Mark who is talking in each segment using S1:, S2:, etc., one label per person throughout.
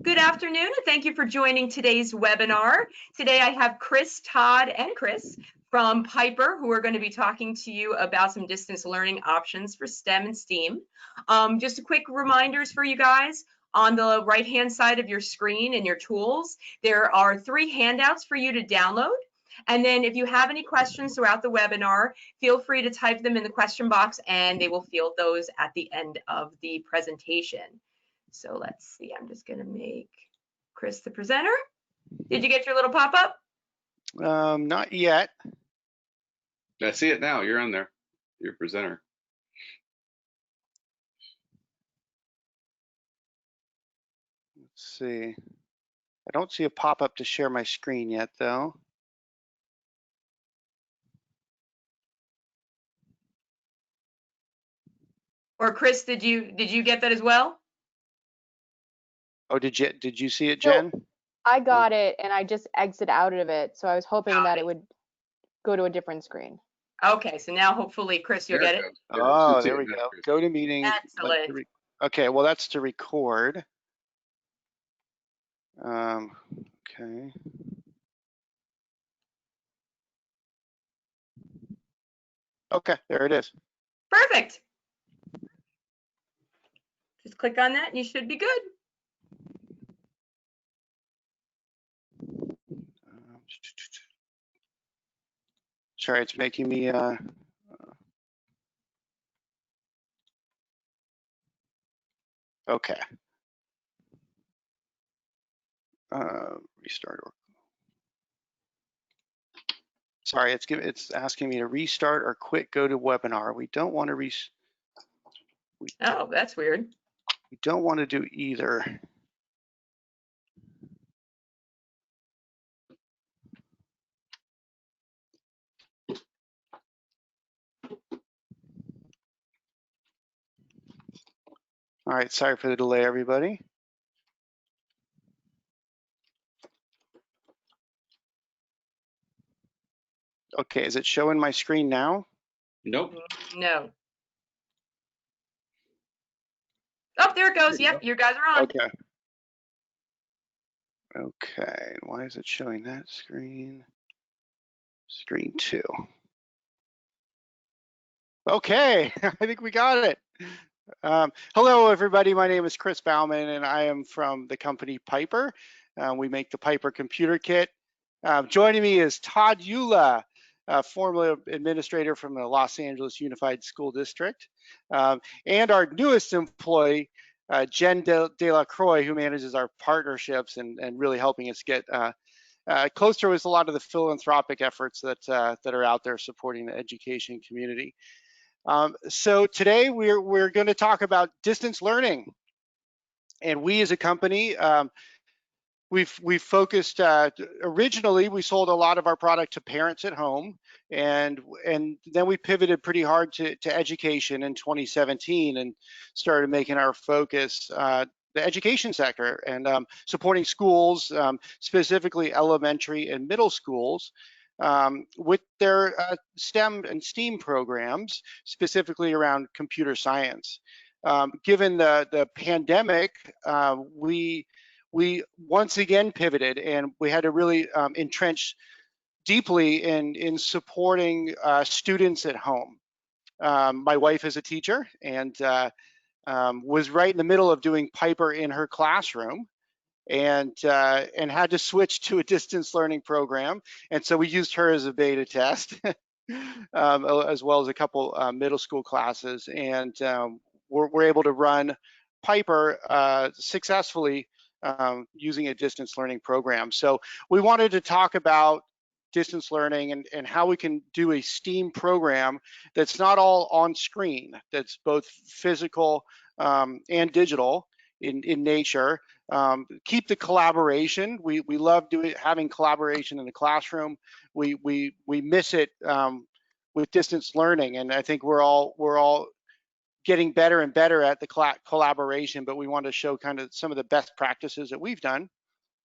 S1: Good afternoon, and thank you for joining today's webinar. Today I have Chris, Todd, and Chris from Piper who are going to be talking to you about some distance learning options for STEM and STEAM. Just a quick reminders for you guys. On the right-hand side of your screen in your tools, there are 3 handouts for you to download. And then if you have any questions throughout the webinar, feel free to type them in the question box and they will field those at the end of the presentation. So let's see, I'm just going to make Chris the presenter. Did you get your little pop-up?
S2: Not yet.
S3: I see it now. You're on there. You're presenter.
S2: Let's see. I don't see a pop-up to share my screen yet, though.
S1: Or Chris, did you get that as well?
S2: Oh, did you see it, Jen?
S4: No, I got it, and I just exit out of it. So I was hoping that it would go to a different screen.
S1: Okay, so now hopefully, Chris, you'll get it.
S2: Oh, there we go. Go to meeting.
S1: Excellent.
S2: Okay, well, that's to record. Okay. Okay, there it is.
S1: Perfect. Just click on that and you should be good.
S2: Sorry, it's making me okay. Restart. Sorry, it's asking me to restart or quit go to webinar. We don't want to
S1: Oh, that's weird.
S2: We don't want to do either. All right, sorry for the delay, everybody. Okay, is it showing my screen now?
S3: Nope.
S1: No. Oh, there it goes. Yep, you guys are on.
S2: Okay. Okay, why is it showing that screen? Screen 2. Okay, I think we got it. Hello, everybody. My name is Chris Bouman, and I am from the company Piper. We make the Piper computer kit. Joining me is Todd Ullah, former administrator from the Los Angeles Unified School District, and our newest employee, Jen De La Croix, who manages our partnerships and really helping us get closer with a lot of the philanthropic efforts that are out there supporting the education community. So today we're going to talk about distance learning, and we as a company, we've focused. Originally, we sold a lot of our product to parents at home, and then we pivoted pretty hard to education in 2017 and started making our focus the education sector and supporting schools, specifically elementary and middle schools, with their STEM and STEAM programs, specifically around computer science. Given the pandemic, we once again pivoted, and we had to really entrench deeply in supporting students at home. My wife is a teacher and was right in the middle of doing Piper in her classroom, and had to switch to a distance learning program. And so we used her as a beta test, as well as a couple middle school classes, and we're able to run Piper successfully using a distance learning program. So we wanted to talk about distance learning and how we can do a STEAM program that's not all on screen, that's both physical and digital in nature. Keep the collaboration. We love having collaboration in the classroom. We miss it with distance learning, and I think we're all getting better and better at the collaboration, but we want to show kind of some of the best practices that we've done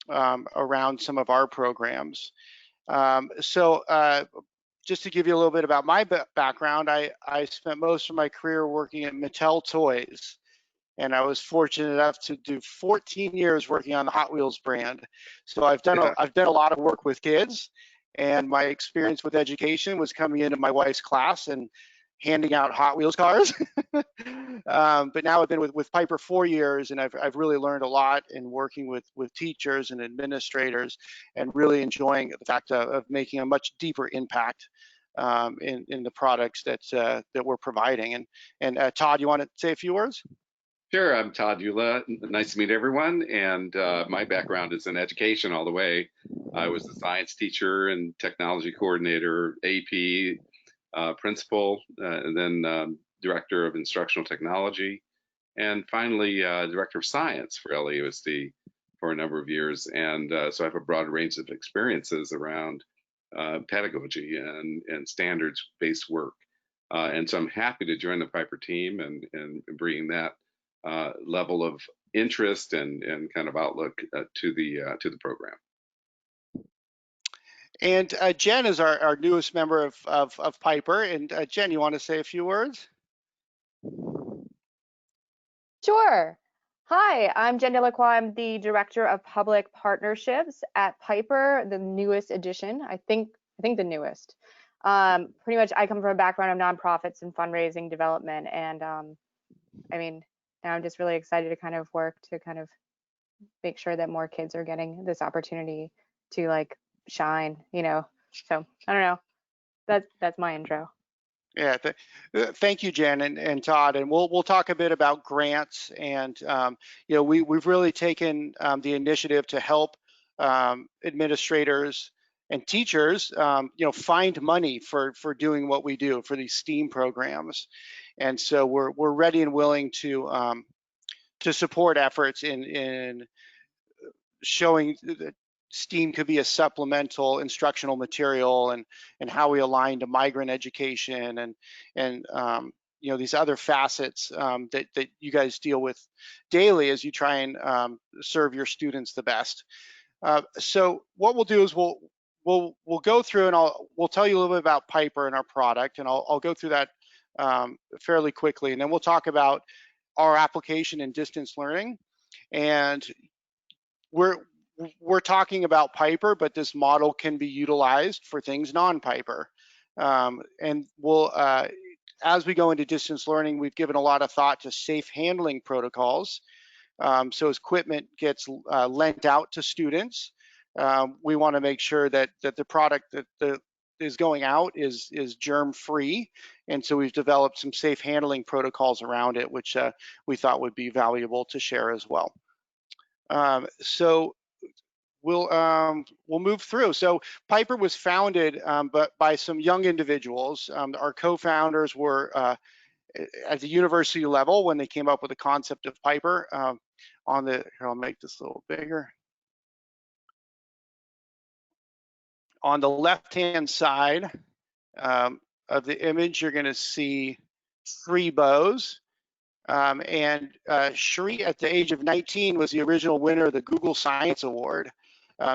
S2: around some of our programs. So just to give you a little bit about my background, I spent most of my career working at Mattel Toys, and I was fortunate enough to do 14 years working on the Hot Wheels brand. So I've done
S3: Yeah.
S2: I've done a lot of work with kids, and my experience with education was coming into my wife's class and handing out Hot Wheels cars. But now I've been with Piper 4 years, and I've really learned a lot in working with teachers and administrators, and really enjoying the fact of making a much deeper impact in the products that we're providing. And Todd, you want to say a few words?
S3: Sure, I'm Todd Ullah. Nice to meet everyone. And my background is in education all the way. I was a science teacher and technology coordinator, AP, principal, and then director of instructional technology, and finally director of science for LAUSD for a number of years. And so I have a broad range of experiences around pedagogy and standards-based work. And so I'm happy to join the Piper team and bring that level of interest and kind of outlook to the program.
S2: And Jen is our newest member of Piper. And Jen, you want to say a few words?
S4: Sure. Hi, I'm Jen Delacroix. I'm the Director of Public Partnerships at Piper, the newest edition. I think the newest. Pretty much, I come from a background of nonprofits and fundraising development, and I mean, now I'm just really excited to kind of work to kind of make sure that more kids are getting this opportunity to like shine, you know. So I don't know. That's my intro.
S2: Yeah, thank you, Jen and Todd, and we'll talk a bit about grants, and you know, we've really taken the initiative to help administrators and teachers, you know, find money for doing what we do for these STEAM programs, and so we're ready and willing to support efforts in showing that STEAM could be a supplemental instructional material, and how we align to migrant education and you know, these other facets that you guys deal with daily as you try and serve your students the best. So what we'll do is we'll go through, and we'll tell you a little bit about Piper and our product, and I'll go through that fairly quickly, and then we'll talk about our application in distance learning. And we're talking about Piper, but this model can be utilized for things non-Piper. And we'll, as we go into distance learning, we've given a lot of thought to safe handling protocols. So as equipment gets lent out to students, we want to make sure that the product that is going out is germ-free. And so we've developed some safe handling protocols around it, which we thought would be valuable to share as well. So we'll move through. So Piper was founded but by some young individuals. Our co-founders were at the university level when they came up with the concept of Piper. Here, I'll make this a little bigger. On the left-hand side of the image, you're going to see 3 bows. And Sheree, at the age of 19, was the original winner of the Google Science Award.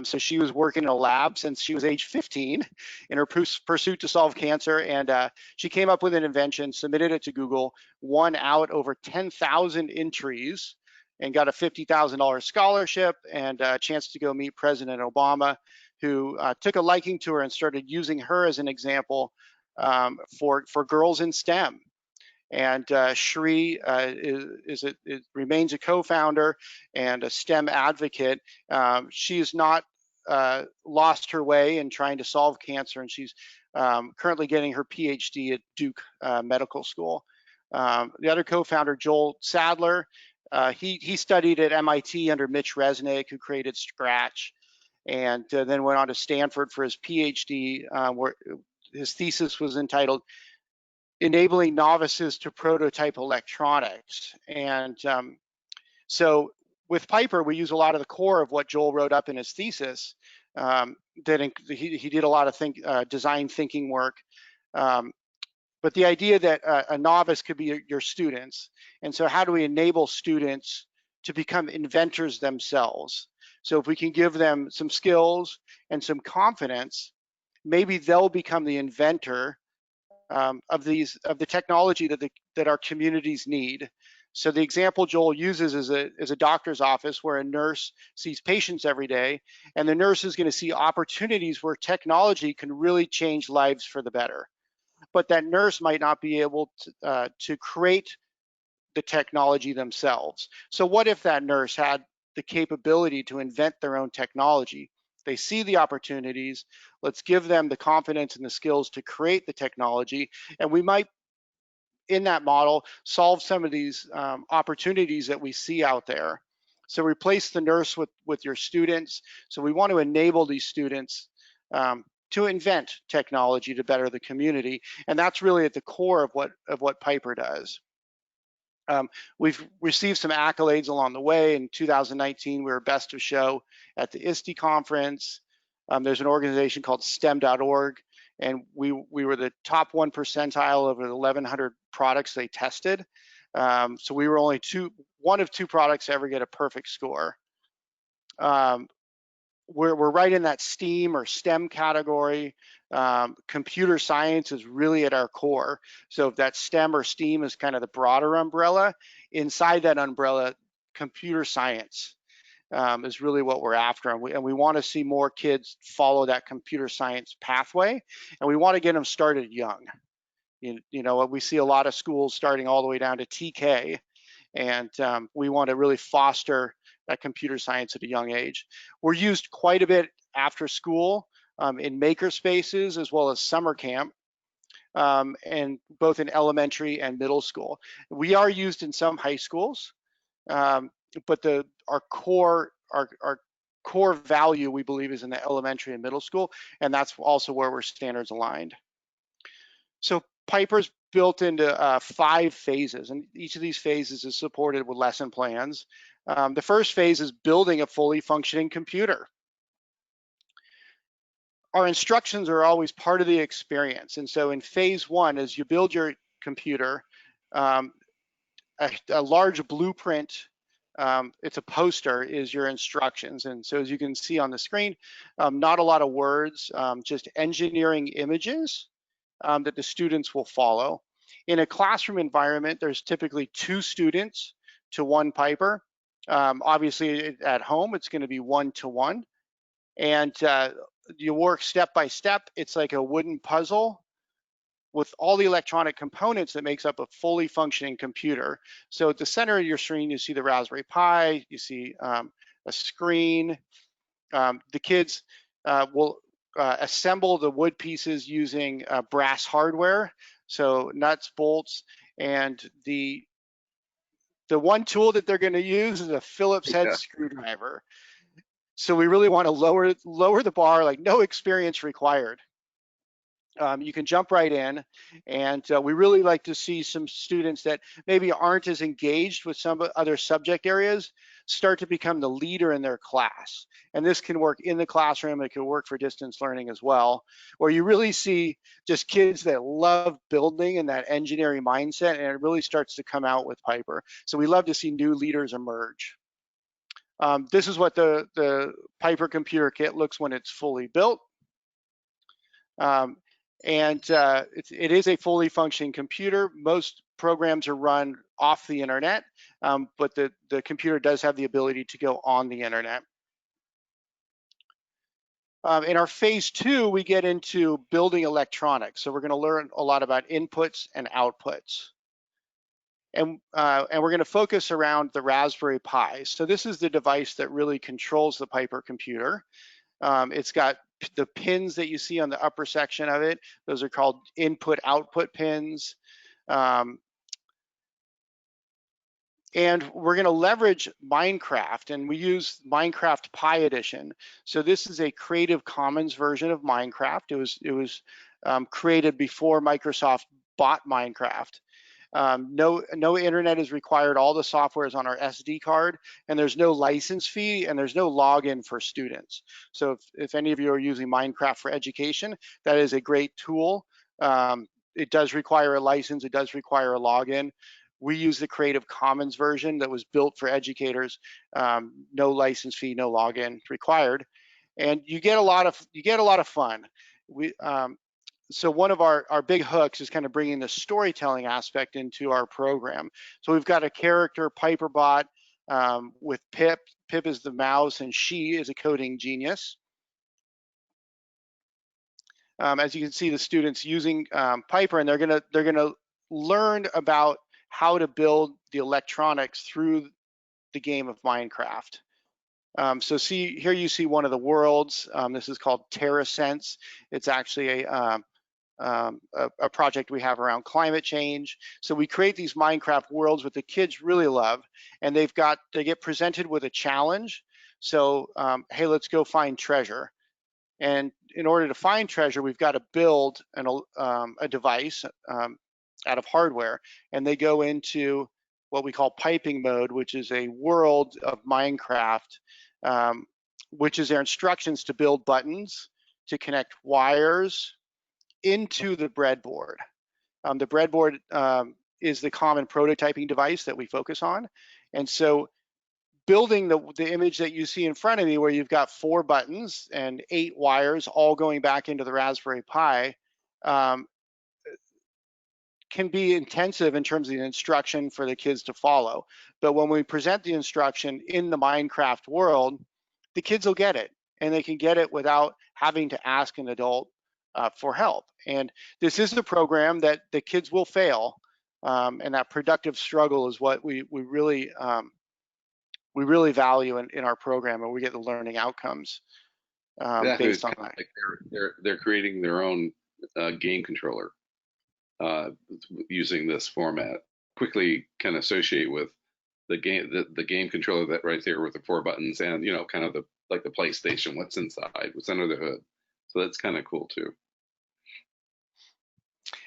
S2: So she was working in a lab since she was age 15 in her pursuit to solve cancer. And she came up with an invention, submitted it to Google, won out over 10,000 entries, and got a $50,000 scholarship and a chance to go meet President Obama, who took a liking to her and started using her as an example for girls in STEM. And Sheree remains a co-founder and a STEM advocate. She has not lost her way in trying to solve cancer, and she's currently getting her PhD at Duke Medical School. The other co-founder, Joel Sadler, he studied at MIT under Mitch Resnick, who created Scratch, and then went on to Stanford for his PhD, where his thesis was entitled Enabling Novices to Prototype Electronics. And so with Piper, we use a lot of the core of what Joel wrote up in his thesis. He did a lot of design thinking work. But the idea that a novice could be your students. And so how do we enable students to become inventors themselves? So if we can give them some skills and some confidence, maybe they'll become the inventor of the technology that our communities need. So the example Joel uses is a doctor's office where a nurse sees patients every day, and the nurse is going to see opportunities where technology can really change lives for the better. But that nurse might not be able to create the technology themselves. So what if that nurse had the capability to invent their own technology? They see the opportunities. Let's give them the confidence and the skills to create the technology, and we might, in that model, solve some of these opportunities that we see out there. So replace the nurse with your students. So we want to enable these students to invent technology to better the community, and that's really at the core of what Piper does. We've received some accolades along the way. In 2019, we were Best of Show at the ISTE conference. There's an organization called STEM.org, and we were the top 1 percentile of the 1,100 products they tested. So we were only one of two products to ever get a perfect score. We're right in that STEAM or STEM category. Computer science is really at our core. So if that STEM or STEAM is kind of the broader umbrella, inside that umbrella, computer science is really what we're after. And we want to see more kids follow that computer science pathway, and we want to get them started young. You know, we see a lot of schools starting all the way down to TK, and we want to really foster that computer science at a young age. We're used quite a bit after school in maker spaces as well as summer camp, and both in elementary and middle school. We are used in some high schools, but our core value, we believe, is in the elementary and middle school, and that's also where we're standards aligned. So Piper's built into 5 phases, and each of these phases is supported with lesson plans. The first phase is building a fully functioning computer. Our instructions are always part of the experience, and so in phase 1, as you build your computer, a large blueprint, it's a poster, is your instructions. And so as you can see on the screen, not a lot of words, just engineering images that the students will follow. In a classroom environment, there's typically 2 students to 1 Piper. Obviously at home, it's going to be 1-to-1. And you work step by step. It's like a wooden puzzle with all the electronic components that makes up a fully functioning computer. So at the center of your screen, you see the Raspberry Pi, you see a screen. The kids will assemble the wood pieces using brass hardware, so nuts, bolts, and the one tool that they're going to use is a Phillips head screwdriver. So we really want to lower the bar, like no experience required. You can jump right in, and we really like to see some students that maybe aren't as engaged with some other subject areas start to become the leader in their class. And this can work in the classroom, it can work for distance learning as well, where you really see just kids that love building and that engineering mindset, and it really starts to come out with Piper. So we love to see new leaders emerge. This is what the Piper computer kit looks when it's fully built. It is a fully functioning computer. Most programs are run off the internet, but the computer does have the ability to go on the internet. In our phase 2, we get into building electronics. So we're going to learn a lot about inputs and outputs. And we're going to focus around the Raspberry Pi. So this is the device that really controls the Piper computer. It's got the pins that you see on the upper section of it. Those are called input-output pins. And we're going to leverage Minecraft, and we use Minecraft Pi Edition. So this is a Creative Commons version of Minecraft. It was created before Microsoft bought Minecraft. No internet is required. All the software is on our SD card, and there's no license fee, and there's no login for students. So if any of you are using Minecraft for education, that is a great tool. It does require a license. It does require a login. We use the Creative Commons version that was built for educators. No license fee, no login required, and you get a lot of fun. so one of our big hooks is kind of bringing the storytelling aspect into our program. So we've got a character, Piperbot, with Pip. Pip is the mouse, and she is a coding genius. As you can see, the students using Piper, and they're gonna learn about how to build the electronics through the game of Minecraft. So see here, you see one of the worlds. This is called TerraSense. It's actually a project we have around climate change. So we create these Minecraft worlds that the kids really love, and they get presented with a challenge. So hey, let's go find treasure. And in order to find treasure, we've got to build a device out of hardware, and they go into what we call piping mode, which is a world of Minecraft, which is their instructions to build buttons, to connect wires into the breadboard. The breadboard is the common prototyping device that we focus on. And so building the image that you see in front of me, where you've got 4 buttons and 8 wires all going back into the Raspberry Pi, can be intensive in terms of the instruction for the kids to follow. But when we present the instruction in the Minecraft world, the kids will get it, and they can get it without having to ask an adult for help. And this is the program that the kids will fail, and that productive struggle is what we really value in our program, and we get the learning outcomes
S3: Exactly.
S2: based
S3: It's
S2: on
S3: kind of
S2: that.
S3: like they're creating their own game controller using this format. Quickly can associate with the game controller that right there with the 4 buttons, and kind of like the PlayStation, what's inside, what's under the hood. So that's kind of cool too.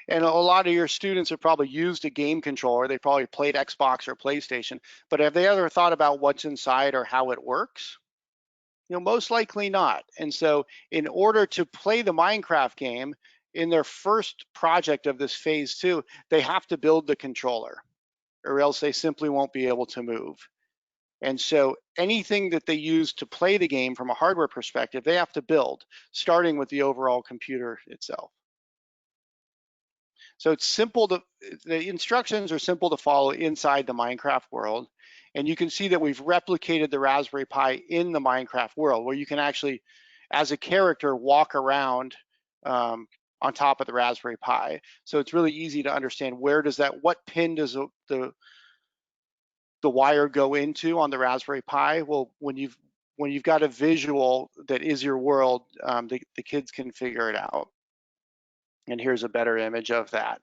S2: And a lot of your students have probably used a game controller. They probably played Xbox or PlayStation, but have they ever thought about what's inside or how it works? Most likely not. And so in order to play the Minecraft game, in their first project of this phase 2, they have to build the controller, or else they simply won't be able to move. And so anything that they use to play the game from a hardware perspective, they have to build, starting with the overall computer itself. So it's simple the instructions are simple to follow inside the Minecraft world. And you can see that we've replicated the Raspberry Pi in the Minecraft world, where you can actually, as a character, walk around on top of the Raspberry Pi. So it's really easy to understand what pin does the wire go into on the Raspberry Pi. Well, when you've got a visual that is your world, the kids can figure it out. And here's a better image of that.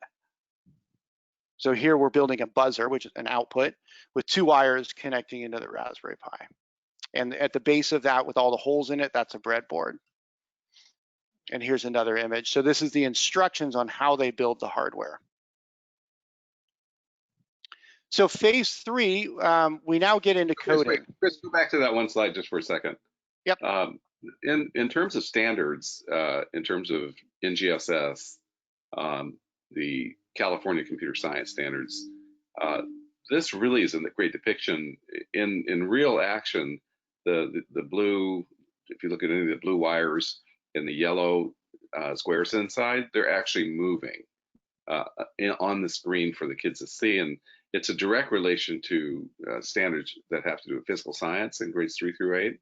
S2: So here we're building a buzzer, which is an output, with 2 wires connecting into the Raspberry Pi. And at the base of that, with all the holes in it, that's a breadboard. And here's another image. So this is the instructions on how they build the hardware. So phase 3, we now get into coding.
S3: Chris, go back to that one slide just for a second.
S2: Yep.
S3: In terms of standards, in terms of NGSS, the California Computer Science Standards, this really is a great depiction in real action. The blue, if you look at any of the blue wires and the yellow squares inside, they're actually moving on the screen for the kids to see, and it's a direct relation to standards that have to do with physical science in grades 3 through 8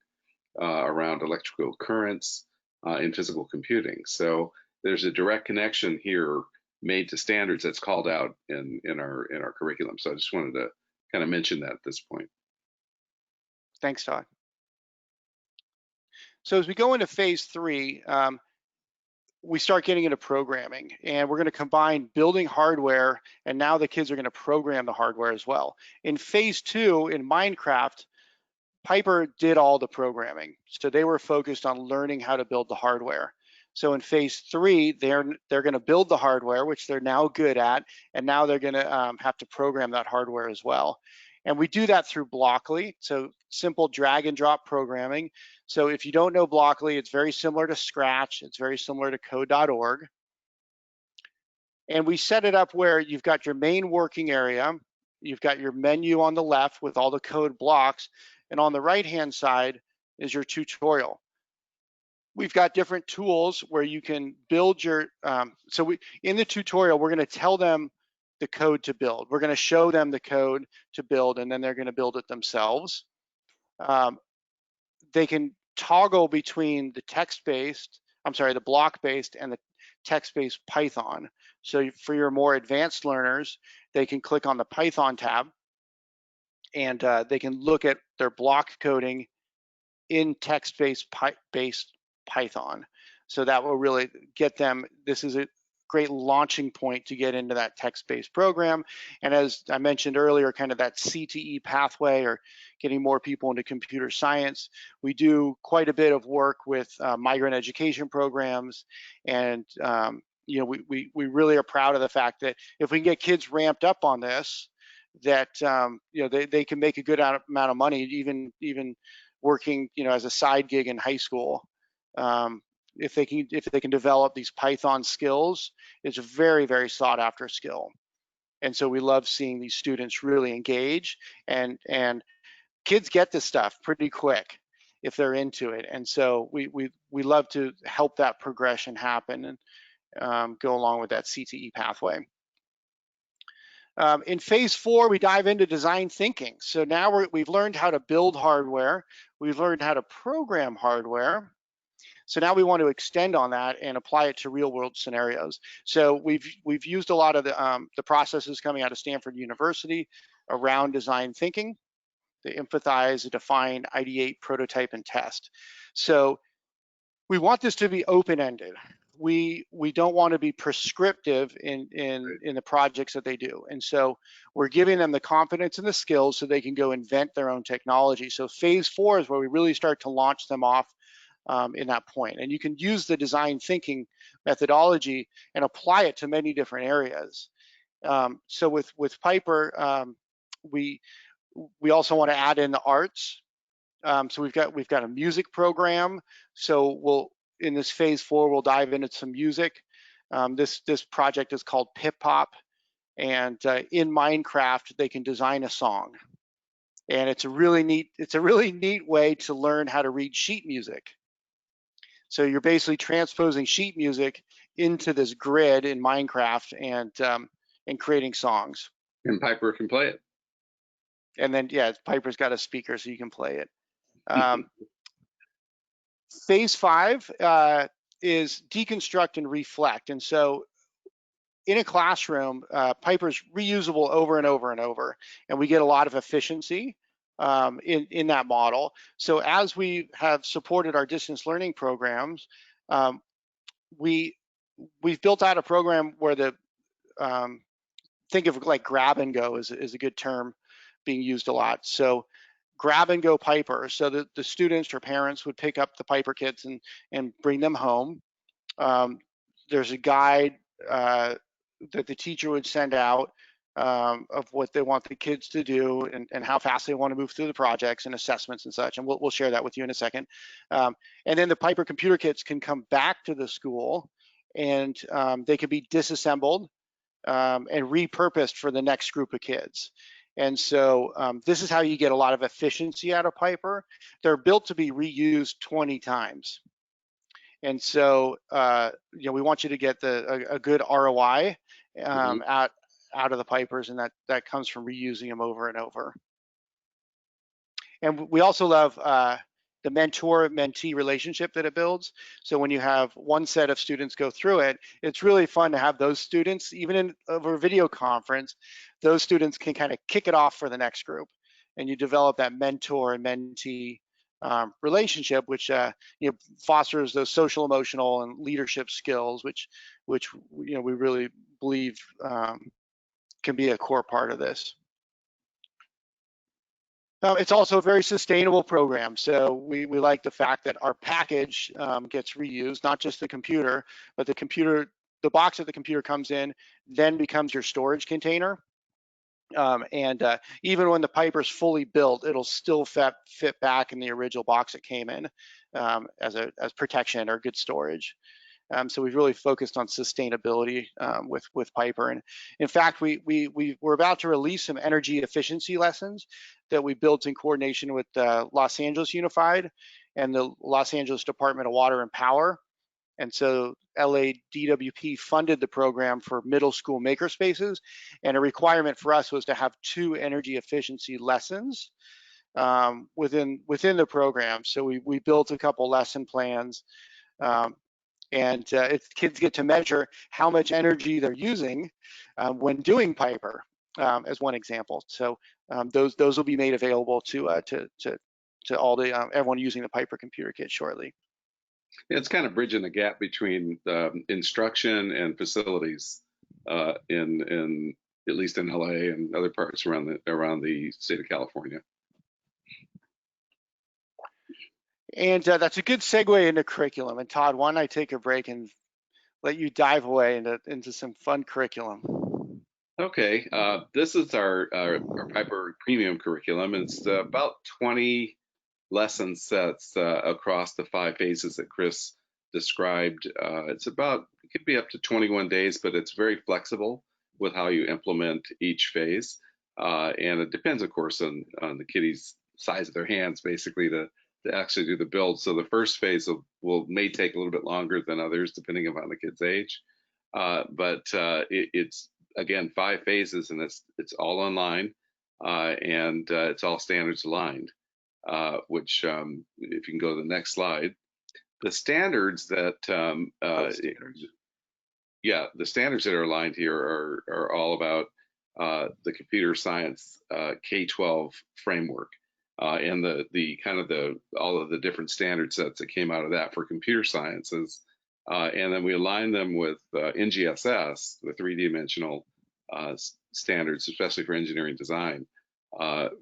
S3: around electrical currents in physical computing. So there's a direct connection here made to standards that's called out in our curriculum. So I just wanted to kind of mention that at this point.
S2: Thanks, Todd. So as we go into phase 3, we start getting into programming, and we're going to combine building hardware, and now the kids are going to program the hardware as well. In phase 2, in Minecraft, Piper did all the programming. So they were focused on learning how to build the hardware. So in phase 3, they're going to build the hardware, which they're now good at, and now they're going to have to program that hardware as well. And we do that through Blockly, so simple drag and drop programming. So if you don't know Blockly, it's very similar to Scratch. It's very similar to code.org. And we set it up where you've got your main working area, you've got your menu on the left with all the code blocks, and on the right-hand side is your tutorial. we've got different tools where you can build your, in the tutorial, we're gonna tell them the code to build. We're gonna show them the code to build, and then they're gonna build it themselves. They can toggle between the the block-based and the text-based Python. So for your more advanced learners, they can click on the Python tab, and they can look at their block coding in text-based Python. So that will really get them, this is a great launching point to get into that text-based program. And as I mentioned earlier, kind of that CTE pathway, or getting more people into computer science. We do quite a bit of work with migrant education programs, and you know, we really are proud of the fact that if we can get kids ramped up on this, that you know, they can make a good amount of money, even working, you know, as a side gig in high school. If they can develop these Python skills, it's a very, very sought after skill. And so we love seeing these students really engage, and kids get this stuff pretty quick if they're into it. And so we love to help that progression happen, and go along with that CTE pathway. In phase 4, we dive into design thinking. So now we've learned how to build hardware. We've learned how to program hardware. So now we want to extend on that and apply it to real world scenarios. So we've used a lot of the processes coming out of Stanford University around design thinking. They empathize, define, ideate, prototype, and test. So we want this to be open-ended. We don't want to be prescriptive in the projects that they do. And so we're giving them the confidence and the skills so they can go invent their own technology. So phase 4 is where we really start to launch them off in that point. And you can use the design thinking methodology and apply it to many different areas. So with Piper, we also want to add in the arts. So we've got a music program. So in this phase 4, we'll dive into some music. This project is called Pip Pop, and in Minecraft they can design a song, and it's a really neat way to learn how to read sheet music. So you're basically transposing sheet music into this grid in Minecraft, and creating songs.
S3: And Piper can play it.
S2: And then, yeah, Piper's got a speaker so you can play it. Phase 5 is deconstruct and reflect. And so in a classroom, Piper's reusable over and over and over, and we get a lot of efficiency in that model. So as we have supported our distance learning programs, we've built out a program where think of like grab and go is a good term being used a lot. So grab and go Piper, so that the students or parents would pick up the Piper kits and bring them home. There's a guide that the teacher would send out of what they want the kids to do, and how fast they want to move through the projects and assessments and such. And we'll share that with you in a second. And then the Piper computer kits can come back to the school, and they can be disassembled and repurposed for the next group of kids. And so this is how you get a lot of efficiency out of Piper. They're built to be reused 20 times. And so you know, we want you to get a good ROI out of the Pipers, and that comes from reusing them over and over. And we also love the mentor-mentee relationship that it builds. So when you have one set of students go through it, it's really fun to have those students, even over a video conference, those students can kind of kick it off for the next group, and you develop that mentor and mentee relationship, which you know, fosters those social, emotional, and leadership skills, which you know, we really believe can be a core part of this. It's also a very sustainable program. So we like the fact that our package gets reused, not just the computer, but the box that the computer comes in then becomes your storage container. And even when the Piper's fully built, it'll still fit back in the original box it came in as protection or good storage. So we've really focused on sustainability with Piper. And in fact, we're about to release some energy efficiency lessons that we built in coordination with Los Angeles Unified and the Los Angeles Department of Water and Power. And so LADWP funded the program for middle school makerspaces, and a requirement for us was to have 2 energy efficiency lessons within the program. So we built a couple lesson plans, and kids get to measure how much energy they're using when doing Piper, as one example. So those will be made available to all the everyone using the Piper computer kit shortly.
S3: It's kind of bridging the gap between instruction and facilities in at least in LA and other parts around the state of California.
S2: And that's a good segue into curriculum. And Todd, why don't I take a break and let you dive away into some fun curriculum?
S3: Okay, this is our Piper Premium curriculum. It's about 20 lesson sets across the 5 phases that Chris described. It could be up to 21 days, but it's very flexible with how you implement each phase. And it depends, of course, on the kiddie's size of their hands, basically, to actually do the build. So the first phase may take a little bit longer than others, depending upon the kid's age. But it's, again, 5 phases, and it's all online, and it's all standards aligned. Which, if you can go to the next slide, the standards that, the standards that are aligned here are all about the computer science K-12 framework, and all of the different standard sets that came out of that for computer sciences, and then we align them with NGSS, the 3-dimensional standards, especially for engineering design.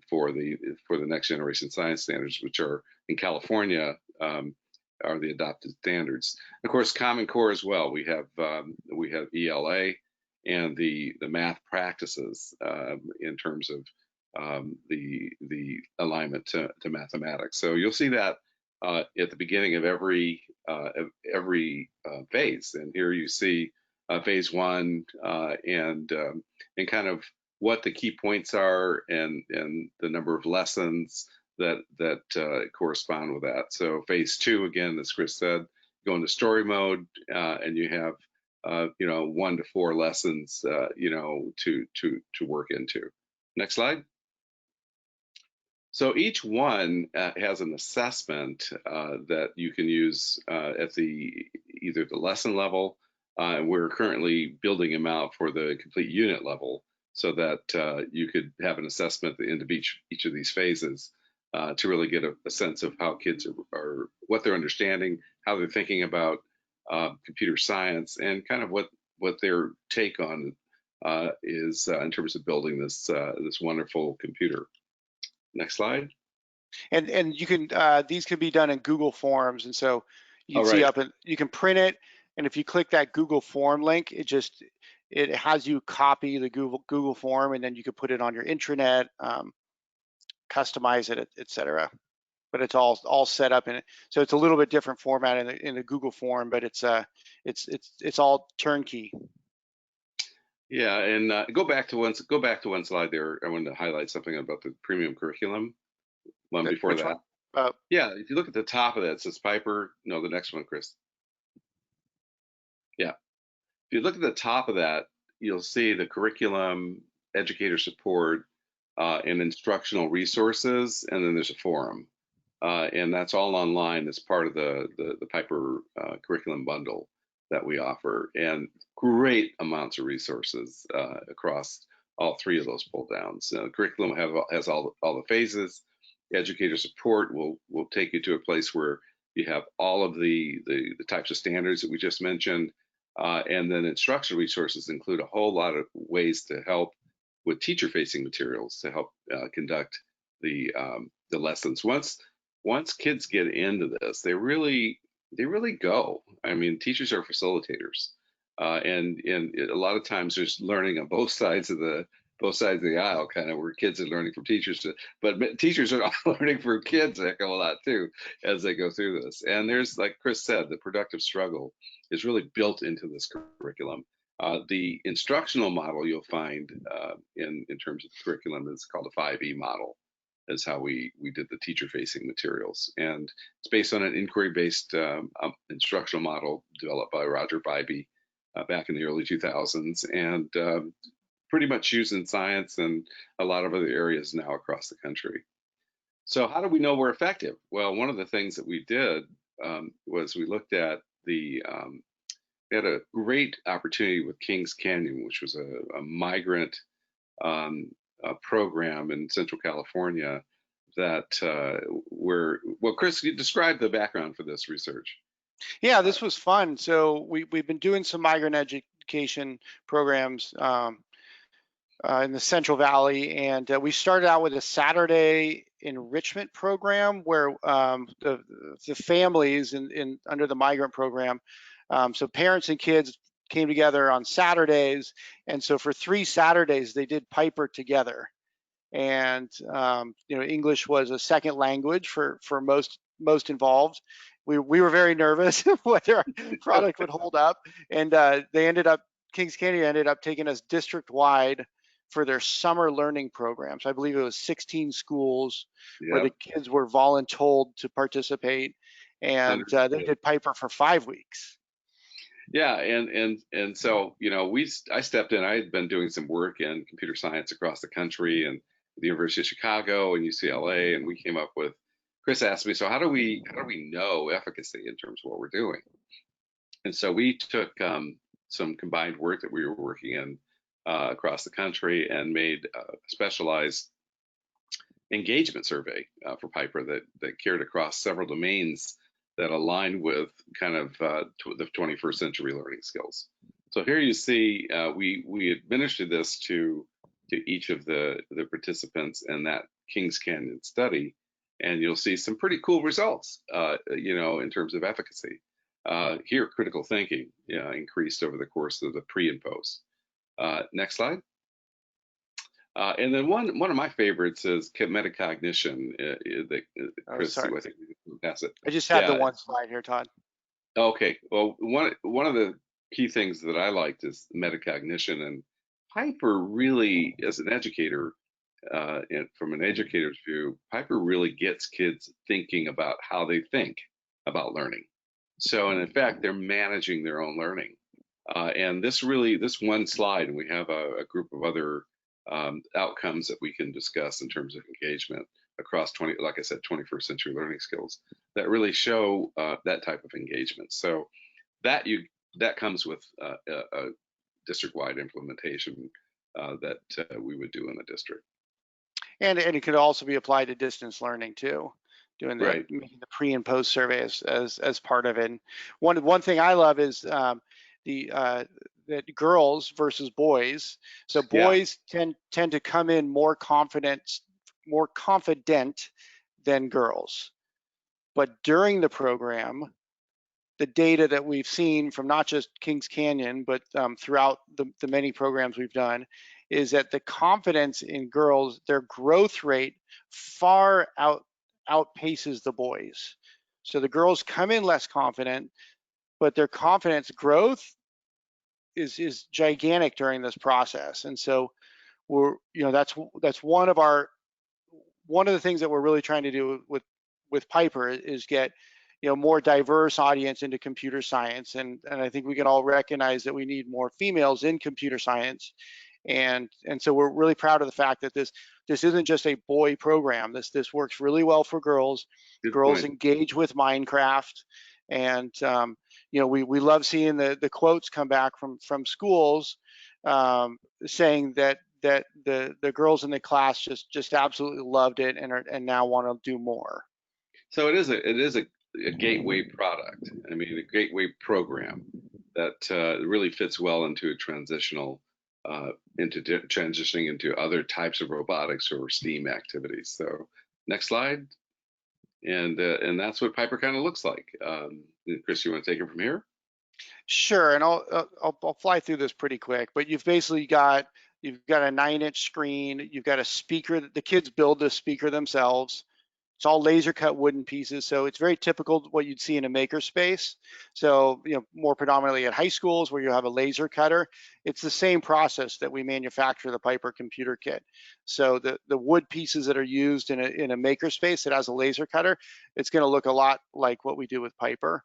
S3: For the next generation science standards, which are in California, are the adopted standards. Of course, Common Core as well. We have ELA and the math practices in terms of the alignment to mathematics. So you'll see that at the beginning of every phase. And here you see phase 1 and kind of what the key points are and the number of lessons that correspond with that. So phase 2, again, as Chris said, go into story mode, and you have 1 to 4 lessons to work into. Next slide. So each one has an assessment that you can use at either the lesson level. We're currently building them out for the complete unit level, so that you could have an assessment at the end of each of these phases to really get a sense of how kids are, what they're understanding, how they're thinking about computer science, and kind of what their take on is in terms of building this wonderful computer. Next slide.
S2: And you can these can be done in Google Forms, and so you can see up and you can print it, and if you click that Google Form link, it has you copy the Google Form, and then you can put it on your intranet, customize it, etc. But it's all set up in it. So it's a little bit different format in the Google Form, but it's all turnkey.
S3: Yeah, and go back to one slide there. I wanted to highlight something about the premium curriculum. One before that. Yeah, if you look at the top of that, it says Piper. No, the next one, Chris. Yeah, if you look at the top of that, you'll see the curriculum, educator support, and instructional resources, and then there's a forum, and that's all online as part of the Piper curriculum bundle that we offer, and great amounts of resources across all 3 of those pull downs. Curriculum has all the phases. Educator support will take you to a place where you have all of the types of standards that we just mentioned, and then instructional resources include a whole lot of ways to help with teacher-facing materials to help conduct the lessons. Once kids get into this, they really go. I mean, teachers are facilitators, and a lot of times there's learning on both sides of the both sides of the aisle, kind of, where kids are learning from teachers, but teachers are learning from kids a heck of a lot too as they go through this. And there's, like Chris said, the productive struggle is really built into this curriculum. The instructional model you'll find in terms of the curriculum is called a 5E model. Is how we did the teacher-facing materials, and it's based on an inquiry-based instructional model developed by Roger Bybee back in the early 2000s, and pretty much used in science and a lot of other areas now across the country. So how do we know we're effective? Well, one of the things that we did was we looked at we had a great opportunity with Kings Canyon, which was a migrant program in Central California that well, Chris, you describe the background for this research.
S2: Yeah, this was fun. So we've been doing some migrant education programs in the Central Valley, and we started out with a Saturday enrichment program where the families under the migrant program, so parents and kids came together on Saturdays, and so for 3 Saturdays they did Piper together. And English was a second language for most involved. We were very nervous whether our product would hold up, and Kings Canyon ended up taking us district wide for their summer learning programs. I believe it was 16 schools where the kids were voluntold to participate, and they did Piper for 5 weeks.
S3: Yeah, and so I stepped in. I had been doing some work in computer science across the country and the University of Chicago and UCLA, and we came up with. Chris asked me, so how do we know efficacy in terms of what we're doing? And so we took some combined work that we were working in across the country and made a specialized engagement survey for Piper that carried across several domains that align with kind of the 21st century learning skills. So here you see we administered this to each of the participants in that Kings Canyon study, and you'll see some pretty cool results, in terms of efficacy. Here, critical thinking increased over the course of the pre and post. Next slide. And then one of my favorites is metacognition. Chris, I think we can pass it.
S2: I just have the one slide here, Todd.
S3: Okay. Well, one of the key things that I liked is metacognition, and Piper really, as an educator, and from an educator's view, Piper really gets kids thinking about how they think about learning. So, and in fact, they're managing their own learning. And this one slide, and we have a group of other outcomes that we can discuss in terms of engagement across 21st century learning skills that really show that type of engagement. So that comes with a district-wide implementation that we would do in the district.
S2: And it could also be applied to distance learning too, doing making the pre and post surveys as part of it. And one thing I love is that girls versus boys. So boys tend to come in more confident than girls. But during the program, the data that we've seen from not just Kings Canyon, but throughout the many programs we've done, is that the confidence in girls, their growth rate far outpaces the boys. So the girls come in less confident, but their confidence growth is gigantic during this process. And so that's one of the things that we're really trying to do with Piper is get more diverse audience into computer science, and I think we can all recognize that we need more females in computer science, and so we're really proud of the fact that this isn't just a boy program. This works really well for girls.
S3: Good
S2: girls
S3: point.
S2: Engage with Minecraft, and we love seeing the quotes come back from schools saying that the girls in the class just absolutely loved it and now want to do more.
S3: So it is a gateway product. I mean, a gateway program that really fits well into transitioning into other types of robotics or STEAM activities. So next slide, and that's what Piper kind of looks like. Chris, you want to take it from here?
S2: Sure, and I'll fly through this pretty quick. But you've basically got You've got a 9-inch screen. You've got a speaker. The kids build the speaker themselves. It's all laser cut wooden pieces, so it's very typical what you'd see in a maker space. So, more predominantly at high schools where you have a laser cutter, it's the same process that we manufacture the Piper computer kit. So the wood pieces that are used in a maker space that has a laser cutter, it's going to look a lot like what we do with Piper.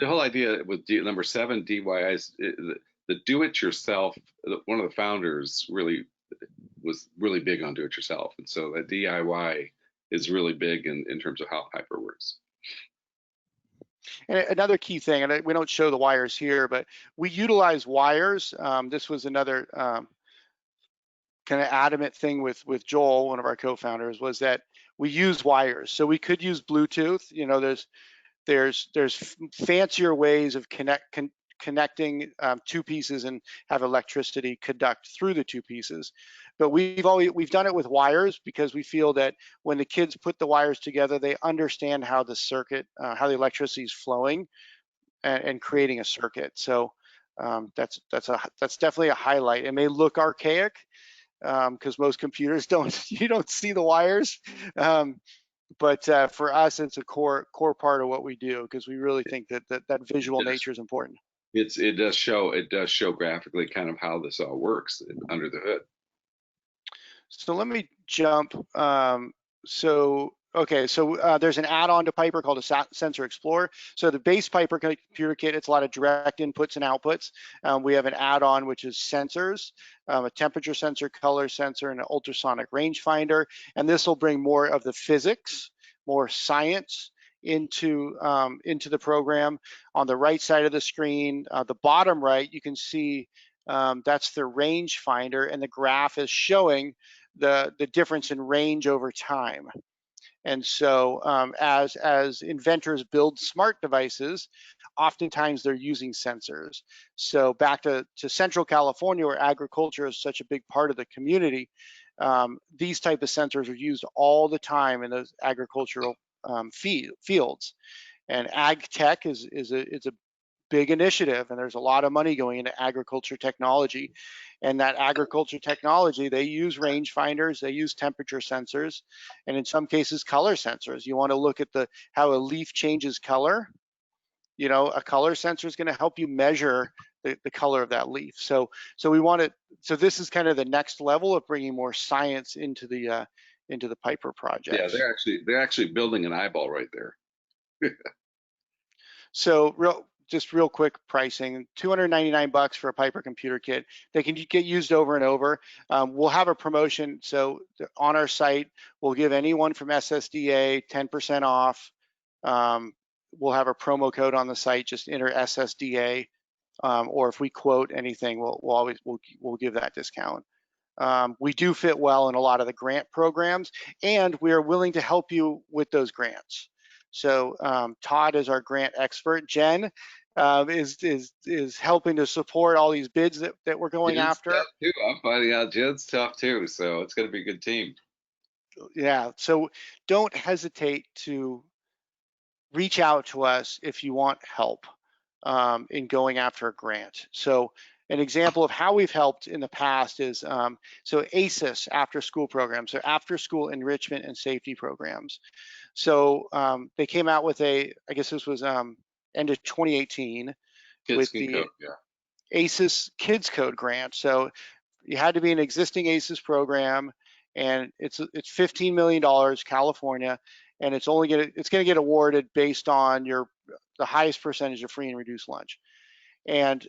S3: The whole idea with number 7, DIY, is the do-it-yourself. One of the founders was really big on do-it-yourself, and so that DIY is really big in terms of how Piper works.
S2: And another key thing, and we don't show the wires here, but we utilize wires. This was another kind of adamant thing with Joel, one of our co-founders, was that we use wires. So we could use Bluetooth. There's fancier ways of connecting 2 pieces and have electricity conduct through the 2 pieces. But we've done it with wires because we feel that when the kids put the wires together, they understand how the circuit, how the electricity is flowing and creating a circuit. So that's definitely a highlight. It may look archaic because most computers you don't see the wires. But for us, it's a core part of what we do because we really think that visual nature is important.
S3: It does show graphically kind of how this all works under the hood.
S2: So let me jump. So there's an add-on to Piper called a Sensor Explorer. So the base Piper computer kit, it's a lot of direct inputs and outputs. We have an add-on which is sensors, a temperature sensor, color sensor, and an ultrasonic rangefinder. And this will bring more of the physics, more science into the program. On the right side of the screen, the bottom right, you can see that's the rangefinder, and the graph is showing the difference in range over time. And so as inventors build smart devices, oftentimes they're using sensors. So back to Central California, where agriculture is such a big part of the community, these type of sensors are used all the time in those agricultural fields. And ag tech is a big initiative, and there's a lot of money going into agriculture technology. And that agriculture technology, they use rangefinders, they use temperature sensors, and in some cases color sensors. You want to look at how a leaf changes color. A color sensor is going to help you measure the color of that leaf. So this is kind of the next level of bringing more science into the Piper project.
S3: Yeah, they're actually building an eyeball right there.
S2: So real quick pricing, $299 for a Piper computer kit. They can get used over and over. We'll have a promotion. So on our site, we'll give anyone from SSDA 10% off. We'll have a promo code on the site, just enter SSDA, or if we quote anything, we'll give that discount. We do fit well in a lot of the grant programs, and we are willing to help you with those grants. So Todd is our grant expert. Jen is helping to support all these bids that we're going after.
S3: Tough too. I'm finding out Jen's tough too, so it's going to be a good team.
S2: Yeah, so don't hesitate to reach out to us if you want help in going after a grant. So an example of how we've helped in the past is so ACES, after school programs, so after school enrichment and safety programs. So they came out with I guess this was end of 2018 with the ACES Kids Code grant. So you had to be an existing ACES program, and it's $15 million, California, and it's going to get awarded based on the highest percentage of free and reduced lunch. And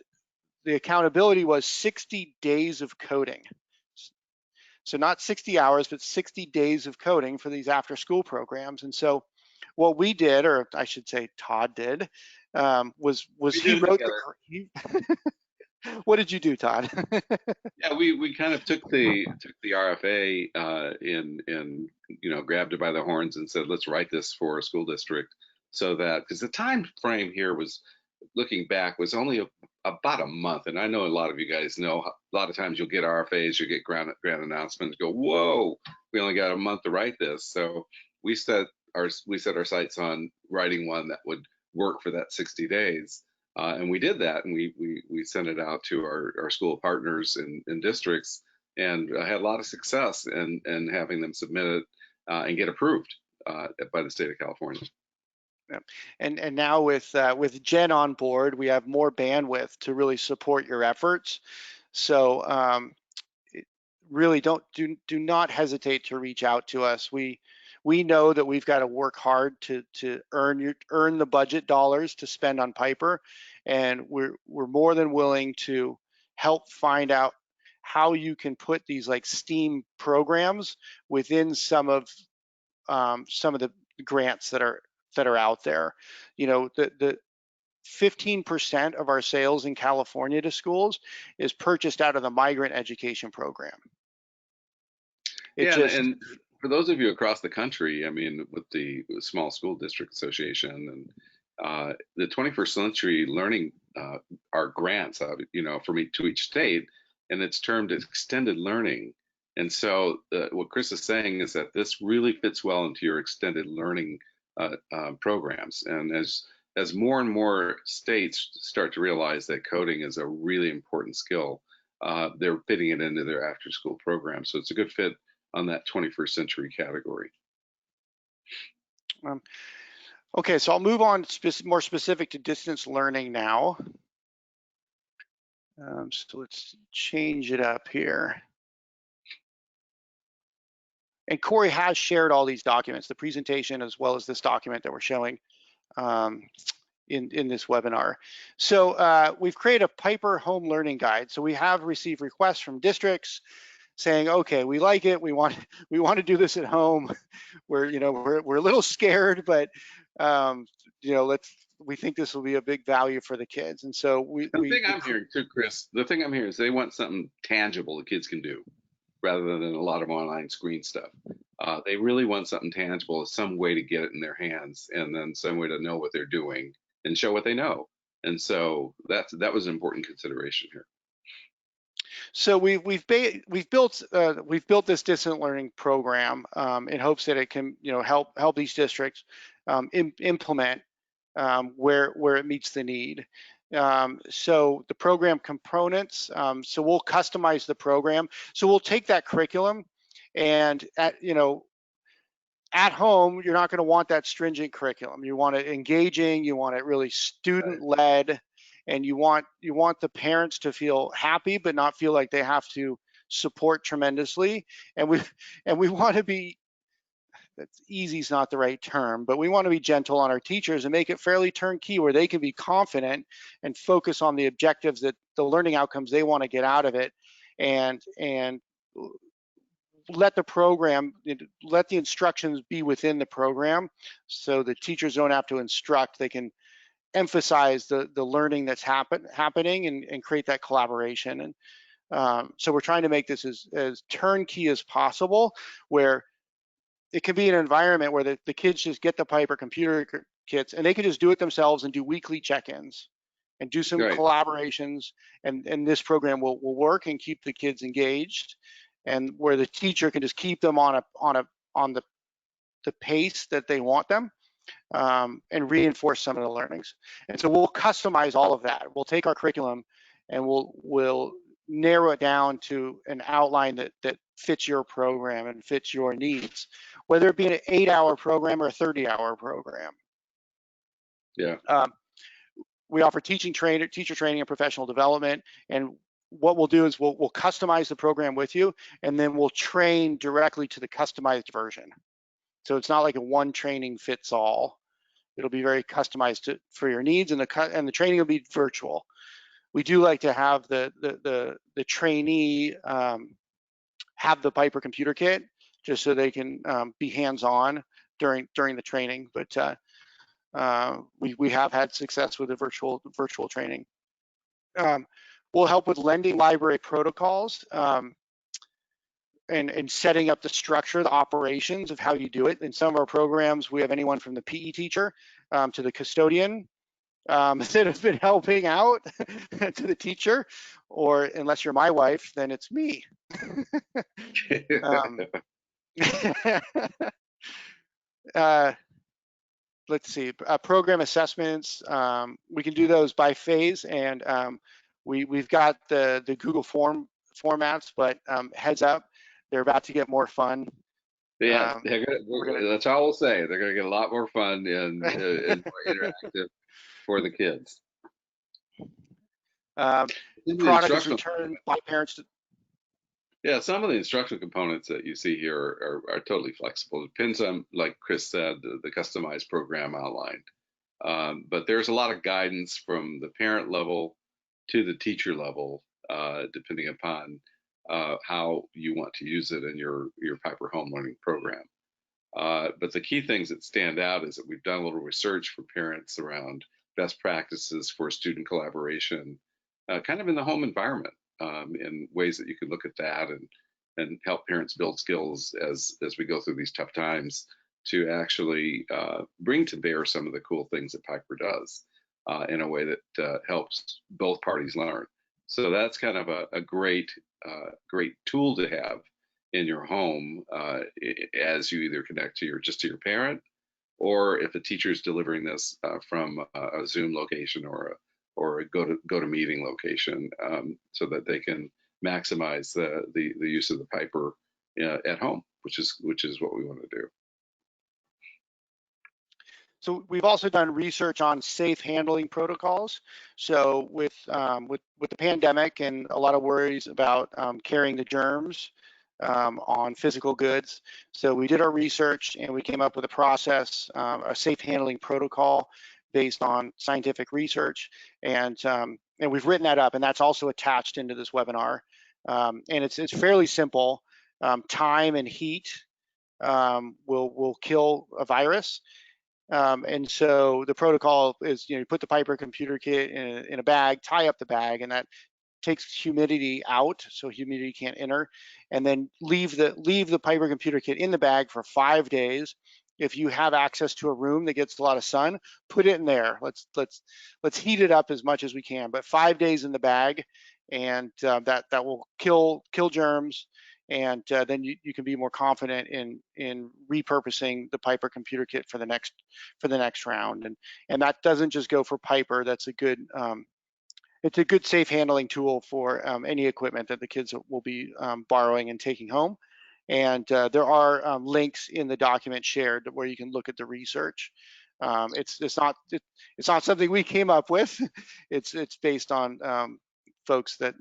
S2: the accountability was 60 days of coding. So not 60 hours, but 60 days of coding for these after school programs. And so what we did, or I should say Todd did, was he wrote What did you do, Todd?
S3: Yeah, we kind of took the RFA and grabbed it by the horns and said, let's write this for a school district, so that, because the time frame here was, looking back, was only about a month. And I know a lot of you guys know, a lot of times you'll get RFAs, you get grant announcements, go, whoa, we only got a month to write this. So we set our sights on writing one that would work for that 60 days. And we did that, and we sent it out to our school partners and districts, and had a lot of success in having them submit it and get approved by the state of California.
S2: Yeah. And now with Jen on board, we have more bandwidth to really support your efforts. So really do not hesitate to reach out to us. We know that we've got to work hard to earn the budget dollars to spend on Piper, and we're more than willing to help find out how you can put these like STEAM programs within some of the grants that are out there. You know, the 15% of our sales in California to schools is purchased out of the migrant education program.
S3: And for those of you across the country, I mean, with the Small School District Association and the 21st Century Learning are grants, you know, from to each state, and it's termed extended learning. And so what Chris is saying is that this really fits well into your extended learning programs. And as more and more states start to realize that coding is a really important skill, they're fitting it into their after-school program. So it's a good fit on that 21st century category.
S2: Okay, so I'll move on more specific to distance learning now. So let's change it up here. And Corey has shared all these documents, the presentation as well as this document that we're showing in this webinar. So we've created a Piper home learning guide. So we have received requests from districts saying, okay, we like it, we want to do this at home. We're a little scared, but we think this will be a big value for the kids. And so
S3: the thing I'm hearing too, Chris, the thing I'm hearing is they want something tangible the kids can do, rather than a lot of online screen stuff. They really want something tangible, some way to get it in their hands, and then some way to know what they're doing and show what they know. And so that was an important consideration here.
S2: So we've built this distant learning program in hopes that it can help these districts implement where it meets the need. So the program components, so we'll customize the program. So we'll take that curriculum, and at home, you're not going to want that stringent curriculum. You want it engaging, you want it really student-led, and you want the parents to feel happy but not feel like they have to support tremendously. And we want to be, that's easy is not the right term, but we want to be gentle on our teachers and make it fairly turnkey where they can be confident and focus on the objectives, that the learning outcomes they want to get out of it, and let the instructions be within the program, so the teachers don't have to instruct. They can emphasize the learning that's happening and create that collaboration. And so we're trying to make this as turnkey as possible, where it can be an environment where the kids just get the Piper computer kits and they can just do it themselves and do weekly check-ins and do some collaborations, and this program will work and keep the kids engaged, and where the teacher can just keep them on the pace that they want them, and reinforce some of the learnings. And so we'll customize all of that. We'll take our curriculum and we'll narrow it down to an outline that fits your program and fits your needs, whether it be an 8-hour program or a 30-hour program.
S3: Yeah.
S2: We offer teacher training and professional development, and what we'll do is we'll customize the program with you, and then we'll train directly to the customized version. So it's not like a one training fits all. It'll be very customized for your needs, and the training will be virtual. We do like to have the trainee have the Piper computer kit, just so they can be hands-on during the training. But we have had success with the virtual training. We'll help with lending library protocols, and setting up the structure, the operations of how you do it. In some of our programs, we have anyone from the PE teacher to the custodian that have been helping out to the teacher, or unless you're my wife, then it's me. let's see, program assessments. We can do those by phase, and we've got the Google formats, but heads up, they're about to get more fun.
S3: Yeah, that's all I'll say. They're going to get a lot more fun and more interactive for the kids.
S2: Product is returned by parents.
S3: Yeah, some of the instructional components that you see here are totally flexible. It depends on, like Chris said, the customized program outlined. But there's a lot of guidance from the parent level to the teacher level, depending upon how you want to use it in your Piper home learning program. But the key things that stand out is that we've done a little research for parents around best practices for student collaboration, kind of in the home environment, in ways that you can look at that and help parents build skills as we go through these tough times to actually bring to bear some of the cool things that Piper does in a way that helps both parties learn. So that's kind of a great tool to have in your home as you either connect to your parent, or if a teacher is delivering this from a Zoom location or a go to meeting location, so that they can maximize the use of the Piper at home, which is what we want to do.
S2: So we've also done research on safe handling protocols. So with the pandemic and a lot of worries about carrying the germs on physical goods, so we did our research and we came up with a process, a safe handling protocol based on scientific research, and we've written that up, and that's also attached into this webinar. And it's fairly simple. Time and heat will kill a virus. And so the protocol is, you put the Piper computer kit in a bag, tie up the bag, and that takes humidity out, so humidity can't enter, and then leave the Piper computer kit in the bag for 5 days. If you have access to a room that gets a lot of sun, put it in there. Let's heat it up as much as we can, but 5 days in the bag, and that will kill germs. And then you can be more confident in repurposing the Piper computer kit for the next round. And that doesn't just go for Piper. That's a good it's a good safe handling tool for any equipment that the kids will be borrowing and taking home. And there are links in the document shared where you can look at the research. It's not something we came up with. It's based on folks the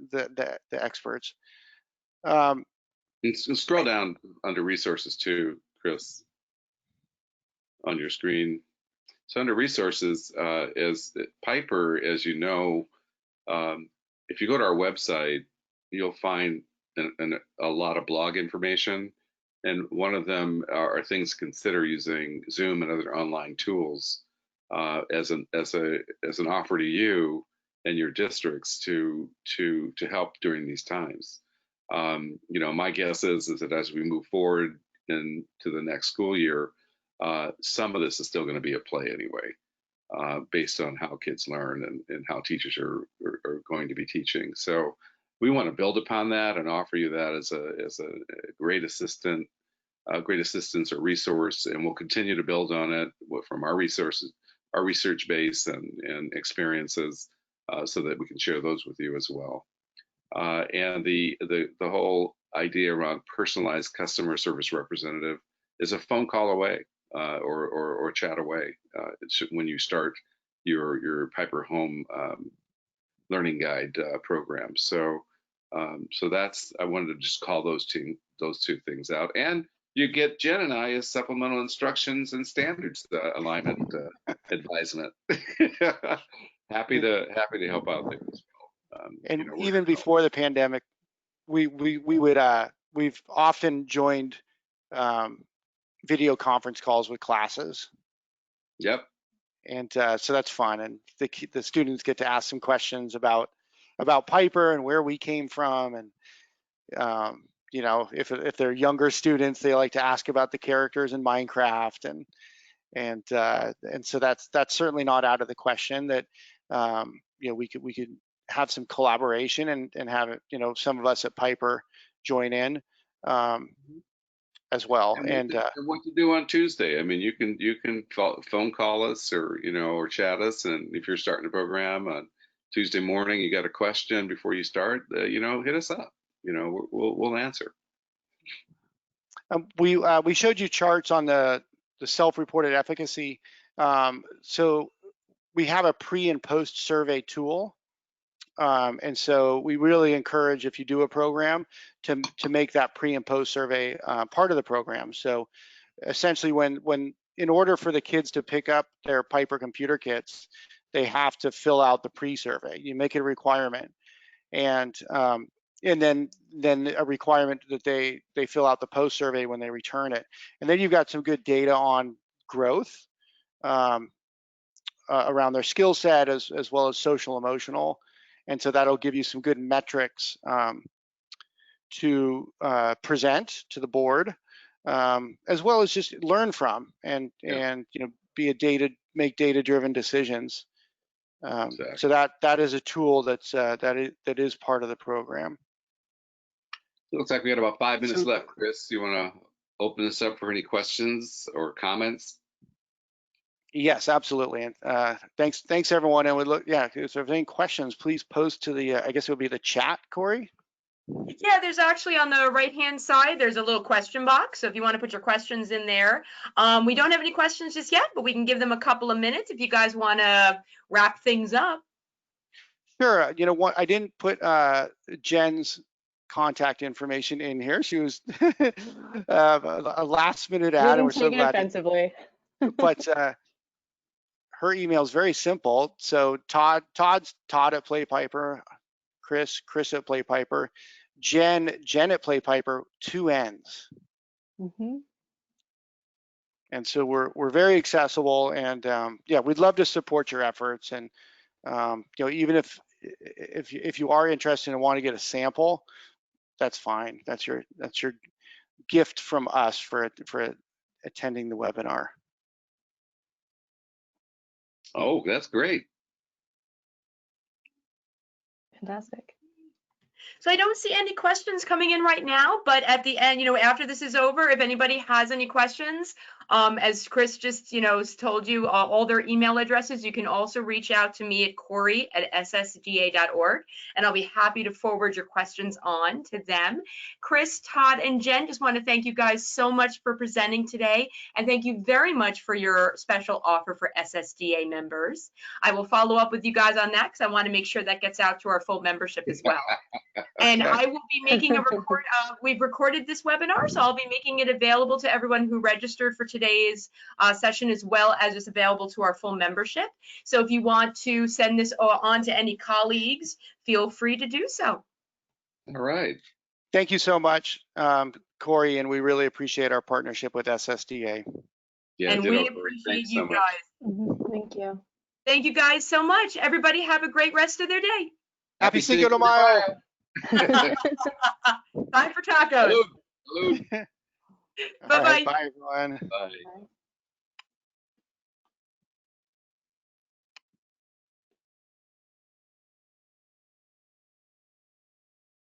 S2: experts.
S3: Scroll down under resources too, Chris, on your screen. So under resources is Piper, as you know, if you go to our website, you'll find a lot of blog information, and one of them are things to consider using Zoom and other online tools as an offer to you and your districts to help during these times. My guess is that as we move forward into the next school year, some of this is still going to be at play anyway, based on how kids learn and how teachers are going to be teaching. So we want to build upon that and offer you that as a great assistance or resource, and we'll continue to build on it from our resources, our research base and experiences, so that we can share those with you as well. And the whole idea around personalized customer service representative is a phone call away, or chat away when you start your Piper Home Learning Guide program. So that's, I wanted to just call those two things out. And you get Jen and I as supplemental instructions and standards alignment advisement. happy to help out there as well.
S2: And even before the pandemic, we've often joined video conference calls with classes.
S3: Yep. And
S2: so that's fun, and the students get to ask some questions about Piper and where we came from, and if they're younger students, they like to ask about the characters in Minecraft, and so that's certainly not out of the question that we could have some collaboration and have it, some of us at Piper join in. as well.
S3: And what to do on Tuesday? I mean, you can phone call us, or or chat us, and if you're starting a program on Tuesday morning, you got a question before you start, hit us up. We'll answer.
S2: We showed you charts on the self-reported efficacy. So we have a pre and post survey tool. And so we really encourage, if you do a program, to make that pre and post survey part of the program. So essentially, when in order for the kids to pick up their Piper computer kits, they have to fill out the pre-survey. You make it a requirement, and then a requirement that they fill out the post survey when they return it. And then you've got some good data on growth around their skill set, as well as social emotional. And so that'll give you some good metrics to present to the board, as well as just learn from and make data-driven decisions.
S3: Exactly.
S2: So that is a tool that is part of the program.
S3: It looks like we got about 5 minutes left. Chris, you want to open this up for any questions or comments?
S2: Yes, absolutely. And thanks everyone. And if there's any questions, please post to the, I guess it would be the chat, Corey.
S1: Yeah, there's actually on the right-hand side, there's a little question box. So if you want to put your questions in there. We don't have any questions just yet, but we can give them a couple of minutes if you guys want to wrap things up.
S2: Sure. I didn't put Jen's contact information in here. She was a last-minute ad, and we're so glad.
S4: Offensively.
S2: But her email is very simple. So Todd's Todd at PlayPiper, Chris at PlayPiper, Jen at PlayPiper, 2 N's.
S4: Mm-hmm.
S2: And so we're very accessible, and yeah, we'd love to support your efforts. And even if you are interested and want to get a sample, that's fine. That's your gift from us for attending the webinar.
S3: Oh, that's great.
S4: Fantastic.
S1: So I don't see any questions coming in right now, but at the end, after this is over, if anybody has any questions, as Chris just, told you all their email addresses, you can also reach out to me at Corey@ssda.org, and I'll be happy to forward your questions on to them. Chris, Todd, and Jen, just want to thank you guys so much for presenting today, and thank you very much for your special offer for SSDA members. I will follow up with you guys on that because I want to make sure that gets out to our full membership as well. And I will be making a record. We've recorded this webinar, so I'll be making it available to everyone who registered for today's session, as well as it's available to our full membership. So if you want to send this on to any colleagues, feel free to do so.
S3: All right.
S2: Thank you so much, Corey, and we really appreciate our partnership with SSDA.
S3: Yeah,
S1: and we appreciate you guys.
S4: Thank you.
S1: Thank you guys so much. Everybody have a great rest of their day.
S2: Happy Cinco de Mayo.
S1: Time for tacos.
S3: Salud.
S1: Bye-bye.
S2: Bye, everyone.
S3: Bye.